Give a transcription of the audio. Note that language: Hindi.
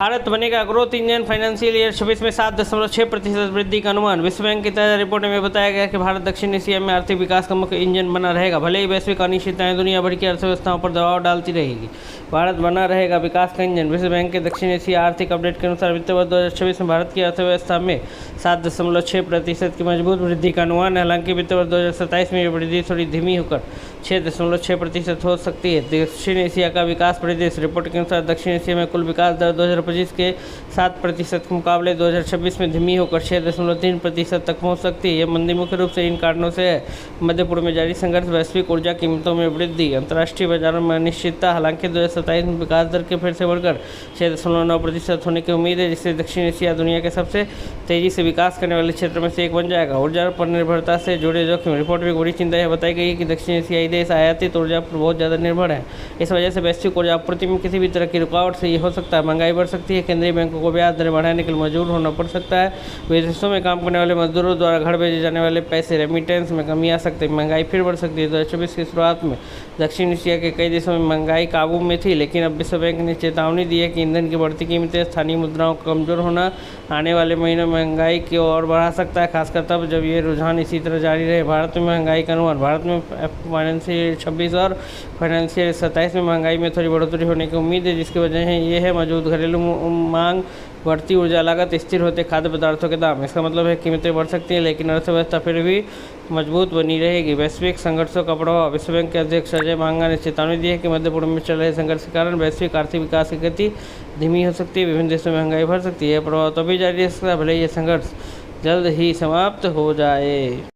भारत बनेगा ग्रोथ इंजन, फाइनेंशियल ईयर 26 में 7.6% वृद्धि का अनुमान। विश्व बैंक की ताज़ा रिपोर्ट में बताया गया कि भारत दक्षिण एशिया में आर्थिक विकास का मुख्य इंजन बना रहेगा। भले ही वैश्विक अनिश्चितताएं दुनिया भर की अर्थव्यवस्थाओं पर दबाव डालती रहेगी, भारत बना रहेगा विकास का इंजन। विश्व बैंक के दक्षिण एशिया आर्थिक अपडेट के अनुसार वित्त वर्ष 2026 में भारत की अर्थव्यवस्था में 7.6% की मजबूत वृद्धि का अनुमान है। हालांकि वित्त वर्ष 2027 में ये वृद्धि थोड़ी धीमी होकर 6.6% हो सकती है। दक्षिण एशिया का विकास परिदृश्य रिपोर्ट के अनुसार दक्षिण एशिया में कुल विकास दर 2025 के 7% के मुकाबले 2026 में धीमी होकर 6.3% तक पहुंच सकती है। यह मंदी मुख्य रूप से इन कारणों से है: मध्य पूर्व में जारी संघर्ष, वैश्विक ऊर्जा कीमतों में वृद्धि, अंतर्राष्ट्रीय बाजारों में अनिश्चितता। हालांकि 2027 में विकास दर के फिर से बढ़कर 6.9% होने की उम्मीद है, जिससे दक्षिण एशिया दुनिया के सबसे तेजी से विकास करने वाले क्षेत्र में से एक बन जाएगा। ऊर्जा पर निर्भरता से जुड़े जोखिम रिपोर्ट में बड़ी चिंता यह बताई गई है कि दक्षिण एशियाई देश आयातित ऊर्जा पर बहुत ज़्यादा निर्भर है। इस वजह से वैश्विक ऊर्जा आपूर्ति में किसी भी तरह की रुकावट से ये हो सकता है: महंगाई बढ़ सकती है, केंद्रीय बैंकों को ब्याज दरें बढ़ाने के लिए मजबूर होना पड़ सकता है, विदेशों में काम करने वाले मजदूरों द्वारा घर भेजे जाने वाले पैसे रेमिटेंस में कमी आ सकती है, महंगाई फिर बढ़ सकती है। 2024 की शुरुआत में दक्षिण एशिया के कई देशों में महंगाई काबू में थी, लेकिन अब विश्व बैंक ने चेतावनी दी है कि ईंधन की बढ़ती कीमतें, स्थानीय मुद्राओं का कमजोर होना आने वाले महीनों में महंगाई की ओर बढ़ा सकता है, खासकर तब जब ये रुझान इसी तरह जारी रहे। भारत में महंगाई का अनुमान: भारत में फाइनेंशियल 26 और फाइनेंशियल 27 में महंगाई में थोड़ी बढ़ोतरी होने की उम्मीद है, जिसकी वजह ये है मौजूद घरेलू मांग, बढ़ती ऊर्जा लागत, स्थिर होते खाद्य पदार्थों के दाम। इसका मतलब है कीमतें बढ़ सकती हैं, लेकिन अर्थव्यवस्था फिर भी मजबूत बनी रहेगी। वैश्विक संघर्षों का प्रभाव: विश्व बैंक के अध्यक्ष अजय मांगा ने चेतावनी दी है कि मध्य पूर्व में चल रहे संघर्ष के कारण वैश्विक आर्थिक विकास की गति धीमी हो सकती है, विभिन्न देशों में महंगाई बढ़ सकती है। यह प्रभाव तभी जारी रह सकता है भले ही यह संघर्ष जल्द ही समाप्त हो जाए।